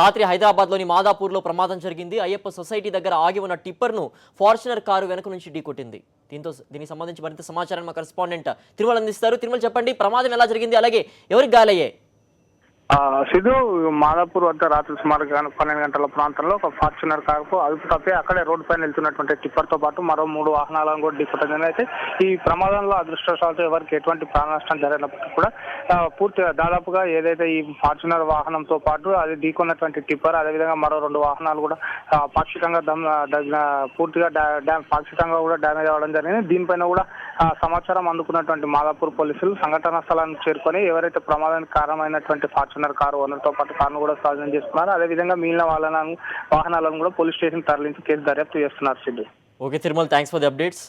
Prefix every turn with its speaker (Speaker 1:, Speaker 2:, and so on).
Speaker 1: రాత్రి హైదరాబాద్లోని మాదాపూర్లో ప్రమాదం జరిగింది. అయ్యప్ప సొసైటీ దగ్గర ఆగి ఉన్న టిప్పర్ను ఫార్చునర్ కారు వెనుక నుంచి ఢీకొట్టింది. దీనికి సంబంధించి మరింత సమాచారం మా కరెస్పాండెంట్ తిరుమల అందిస్తారు. తిరుమల, చెప్పండి, ప్రమాదం ఎలా జరిగింది, అలాగే ఎవరికి గాలయ్యాయి?
Speaker 2: సిధు, మాదాపూర్ వద్ద రాత్రి సుమారు 12 గంటల ప్రాంతంలో ఒక ఫార్చునర్ కారుకు అదుపు తప్పి అక్కడే రోడ్డు పైన వెళ్తున్నటువంటి టిప్పర్ తో పాటు మరో 3 వాహనాలను కూడా ఢీకొట్టడం. అయితే ఈ ప్రమాదంలో అదృష్టవశాత్తు ఎవరికి ఎటువంటి ప్రాణ నష్టం జరిగినప్పటికీ కూడా పూర్తిగా దాదాపుగా ఏదైతే ఈ ఫార్చునర్ వాహనంతో పాటు అది ఢీకొన్నటువంటి టిప్పర్, అదేవిధంగా మరో 2 వాహనాలు కూడా పాక్షికంగా పూర్తిగా పాక్షికంగా కూడా డ్యామేజ్ అవ్వడం జరిగింది. దీనిపైన కూడా సమాచారం అందుకున్నటువంటి మాదాపూర్ పోలీసులు సంఘటనా స్థలానికి చేరుకొని ఎవరైతే ప్రమాదానికి కారణమైనటువంటి ఫార్చునర్ కారు ఓనర్తో పాటు కారును కూడా స్వాధీనం చేసుకున్నారు. అదేవిధంగా మిగిలిన వాహనాలను కూడా పోలీస్ స్టేషన్ తరలించి కేసు దర్యాప్తు చేస్తున్నారు. Siddhu.
Speaker 1: Okay Tirumala, thanks for the updates.